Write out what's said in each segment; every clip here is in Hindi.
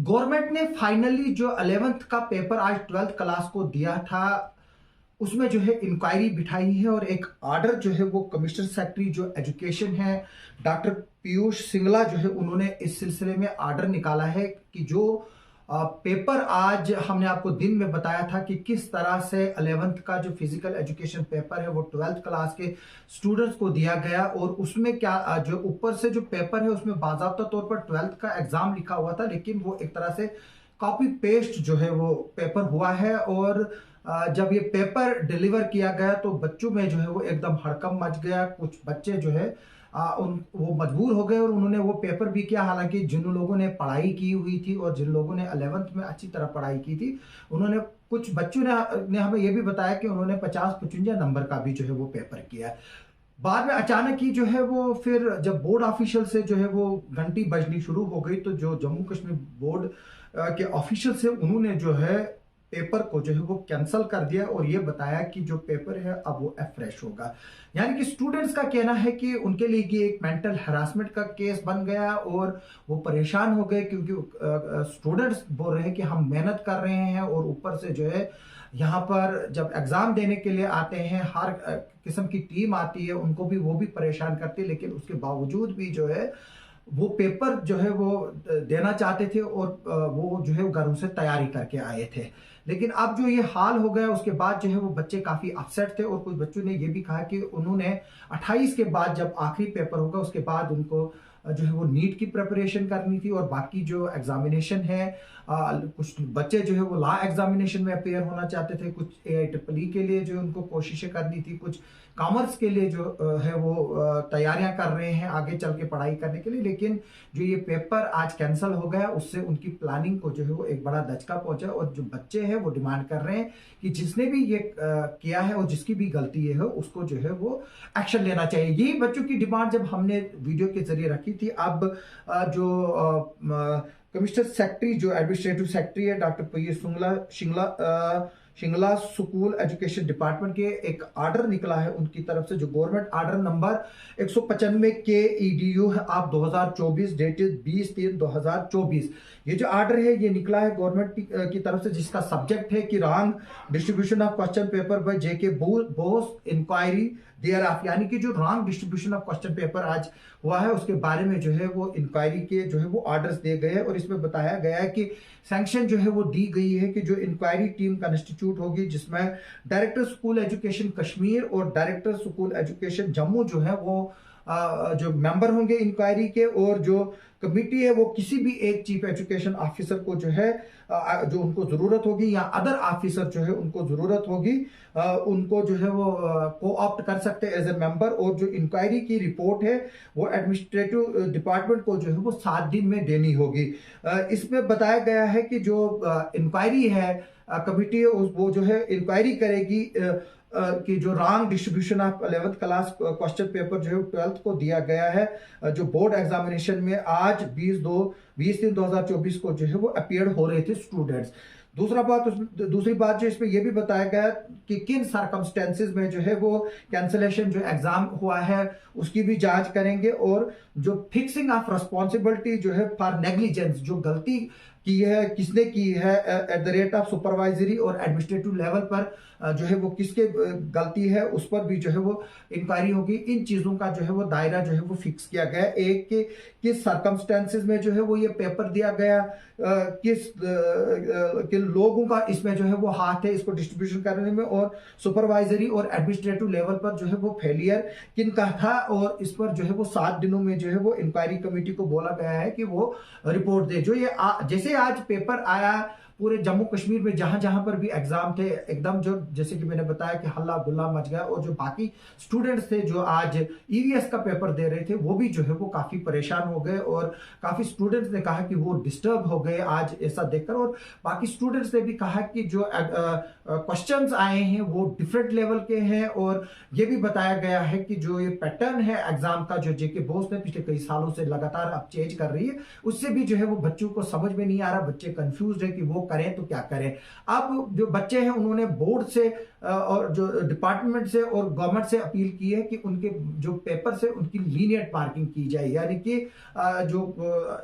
गवर्नमेंट ने फाइनली जो 11th का पेपर आज 12th क्लास को दिया था, उसमें जो है इंक्वायरी बिठाई है और एक ऑर्डर जो है वो कमिश्नर सेक्रेटरी जो एजुकेशन है डॉक्टर पीयूष सिंगला जो है उन्होंने इस सिलसिले में ऑर्डर निकाला है कि जो पेपर आज हमने आपको दिन में बताया था कि किस तरह से 11th का जो फिजिकल एजुकेशन पेपर है वो 12th क्लास के स्टूडेंट्स को दिया गया और उसमें क्या जो ऊपर से जो पेपर है उसमें बाकायदा तौर पर 12th का एग्जाम लिखा हुआ था, लेकिन वो एक तरह से कॉपी पेस्ट जो है वो पेपर हुआ है। और जब ये पेपर डिलीवर किया गया तो बच्चों में जो है वो एकदम हड़कंप मच गया। कुछ बच्चे जो है वो मजबूर हो गए और उन्होंने वो पेपर भी किया। हालांकि जिन लोगों ने पढ़ाई की हुई थी और जिन लोगों ने 11th में अच्छी तरह पढ़ाई की थी, उन्होंने कुछ बच्चों ने हमें ये भी बताया कि उन्होंने 50-55 नंबर का भी जो है वो पेपर किया। बाद में अचानक ही जो है वो फिर जब बोर्ड ऑफिशियल से जो है वो घंटी बजनी शुरू हो गई तो जो जम्मू कश्मीर बोर्ड के ऑफिशियल से उन्होंने जो है पेपर को जो है वो कैंसिल कर दिया और ये बताया कि जो पेपर है अब वो फ्रेश होगा। यानी कि स्टूडेंट्स का कहना है कि उनके लिए ये एक मेंटल हरासमेंट का केस बन गया और वो परेशान हो गए, क्योंकि स्टूडेंट्स बोल रहे हैं कि हम मेहनत कर रहे हैं और ऊपर से जो है यहाँ पर जब एग्जाम देने के लिए आते हैं हर किस्म की टीम आती है, उनको भी वो भी परेशान करती है, लेकिन उसके बावजूद भी जो है वो पेपर जो है वो देना चाहते थे और वो जो है घरों से तैयारी करके आए थे। लेकिन अब जो ये हाल हो गया उसके बाद जो है वो बच्चे काफी अपसेट थे और कुछ बच्चों ने ये भी कहा कि उन्होंने 28 के बाद जब आखिरी पेपर होगा उसके बाद उनको जो है वो नीट की प्रिपरेशन करनी थी और बाकी जो एग्जामिनेशन है कुछ बच्चे जो है वो लॉ एग्जामिनेशन में अपेयर होना चाहते थे, कुछ AIEEE के लिए जो उनको कोशिशें करनी थी, कुछ कॉमर्स के लिए जो है वो तैयारियां कर रहे हैं आगे चल के पढ़ाई करने के लिए। लेकिन जो ये पेपर आज कैंसिल हो गया उससे उनकी प्लानिंग को जो है वो एक बड़ा धचका पहुंचा और जो बच्चे हैं वो डिमांड कर रहे हैं कि जिसने भी ये किया है और जिसकी भी गलती है उसको जो है वो एक्शन लेना चाहिए। यही बच्चों की डिमांड जब हमने वीडियो के जरिए रखी थी। अब जो कमिश्नर सेक्रेटरी जो एडमिनिस्ट्रेटिव सेक्रेटरी है doctor Piyush Shingla school education department के एक ऑर्डर निकला है उनकी तरफ से, जो गवर्नमेंट ऑर्डर नंबर 195 के EDU है आप 2024 डेटेड 20/3/2024। ये जो ऑर्डर है ये निकला है गवर्नमेंट की तरफ से, जिसका सब्जेक्ट है कि wrong distribution of question paper by JK BOSE inquiry there of, यानी कि जो wrong distribution of question paper आज हुआ है उसके बारे में जो है वो इंक्वायरी के जो है वो ऑर्डर्स दिए गए हैं और इसमें बताया गया है कि सैंक्शन जो है वो दी गई है कि जो इंक्वायरी टीम कंस्टिट्यूट होगी जिसमें डायरेक्टर स्कूल एजुकेशन कश्मीर और डायरेक्टर स्कूल एजुकेशन जम्मू जो है वो जो मेंबर होंगे इंक्वायरी के, और जो कमिटी है वो किसी भी एक चीफ एजुकेशन ऑफिसर को जो है जो उनको जरूरत होगी या अदर ऑफिसर जो है उनको जरूरत होगी उनको जो है वो को ऑप्ट कर सकते हैं एज ए मेंबर। और जो इंक्वायरी की रिपोर्ट है वो एडमिनिस्ट्रेटिव डिपार्टमेंट को जो है वो 7 दिन में देनी होगी। इसमें बताया गया है कि जो इंक्वायरी है कमिटी है वो जो है इंक्वायरी करेगी कि जो wrong distribution of 11th class question paper जो है 12th को दिया गया है जो बोर्ड एग्जामिनेशन में आज 20/3/2024 को जो है वो अपीयर हो रहे थे स्टूडेंट्स। दूसरी बात जो इसमें यह भी बताया गया कि किन सर्कमस्टेंसेस में जो है वो कैंसिलेशन जो एग्जाम हुआ है उसकी भी जांच करेंगे और जो फिक्सिंग ऑफ रिस्पॉन्सिबिलिटी जो है फॉर नेग्लिजेंस, जो गलती की है किसने की है at the rate of supervisory और एडमिनिस्ट्रेटिव लेवल पर जो है वो किसके गलती है उस पर भी जो है वो इंक्वायरी होगी। इन चीजों का जो है वो दायरा जो है वो फिक्स किया गया। एक के किस सर्कमस्टेंसेस में जो है वो ये पेपर दिया गया, किन लोगों का इसमें जो है वो हाथ है इसको डिस्ट्रीब्यूशन करने में, और सुपरवाइजरी और एडमिनिस्ट्रेटिव लेवल पर जो है वो फेलियर किन का था, और इस पर जो है वो 7 दिनों में जो है वो इंक्वायरी कमेटी को बोला गया है कि वो रिपोर्ट दे। जो ये जैसे आज पेपर आया पूरे जम्मू कश्मीर में जहां जहां पर भी एग्जाम थे एकदम जो जैसे कि मैंने बताया कि हल्ला गुल्ला मच गया और जो बाकी स्टूडेंट्स थे जो आज EVS का पेपर दे रहे थे वो भी जो है वो काफी परेशान हो गए और काफी स्टूडेंट्स ने कहा कि वो डिस्टर्ब हो गए आज ऐसा देखकर। और बाकी स्टूडेंट्स ने भी कहा कि जो क्वेश्चंस आए हैं वो डिफरेंट लेवल के हैं और ये भी बताया गया है कि जो ये पैटर्न है एग्जाम का जो JK बोस ने पिछले कई सालों से लगातार अब चेंज कर रही है उससे भी जो है वो बच्चों को समझ में नहीं आ रहा, बच्चे कंफ्यूज है कि वो करें तो क्या करें। अब जो बच्चे हैं उन्होंने बोर्ड से और जो डिपार्टमेंट से और गवर्नमेंट से अपील की है कि उनके जो पेपर से उनकी लीनियंट मार्किंग की जाए, यानी कि जो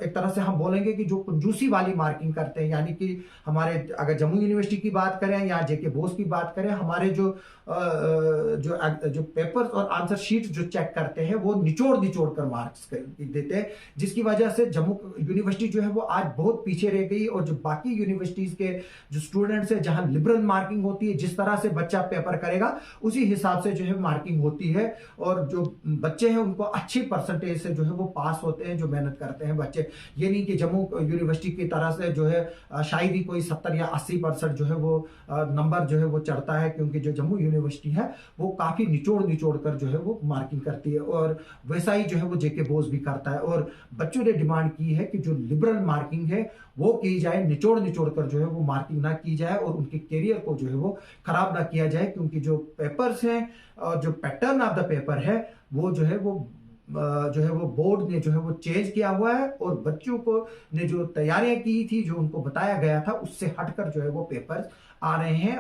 एक तरह से हम बोलेंगे कि जो कंजूसी वाली मार्किंग करते हैं, यानी कि हमारे अगर जम्मू यूनिवर्सिटी की बात करें या जेके बोस की बात करें, हमारे जो जो पेपर्स और आंसर शीट जो चेक करते हैं वो निचोड़ निचोड़ कर मार्क्स देते हैं, जिसकी वजह से जम्मू यूनिवर्सिटी जो है वो आज बहुत पीछे रह गई। और जो बाकी यूनिवर्सिटीज के जो स्टूडेंट्स हैं, जहां लिबरल मार्किंग होती है, जिस तरह से बच्चा पेपर करेगा उसी हिसाब से जो है मार्किंग होती है, और जो बच्चे हैं उनको अच्छी परसेंटेज से जो है वो पास होते हैं, जो मेहनत करते हैं बच्चे। ये नहीं कि जम्मू यूनिवर्सिटी की तरह से जो है शायद ही कोई 70 या 80% जो है वो नंबर जो है वो चढ़ता है, क्योंकि जो जम्मू यूनिवर्सिटी है वो काफी निचोड़ निचोड़ कर जो है वो मार्किंग करती है, और वैसा ही जो है वो जेके बोस भी करता है। और बच्चों ने डिमांड की है कि जो लिबरल मार्किंग है वो की जाए, निचोड़ निचोड़ कर जो है वो मार्किंग ना की जाए और उनके करियर को जो है वो खराब ना किया जाए, क्योंकि जो पेपर्स हैं और जो पैटर्न ऑफ द पेपर है वो जो है वो बोर्ड ने जो है वो चेंज किया हुआ है, और बच्चों को ने जो तैयारियां की थी, जो उनको बताया गया था, उससे हटकर जो है वो पेपर आ रहे हैं।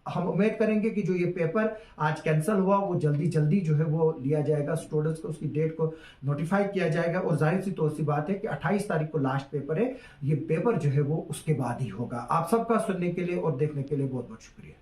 हम उम्मीद करेंगे कि जो ये पेपर आज कैंसिल हुआ वो जल्दी जल्दी जो है वो लिया जाएगा, स्टूडेंट्स को उसकी डेट को नोटिफाई किया जाएगा, और जाहिर सी तौर सी बात है कि 28 तारीख को लास्ट पेपर है, ये पेपर जो है वो उसके बाद ही होगा। आप सबका सुनने के लिए और देखने के लिए बहुत बहुत शुक्रिया।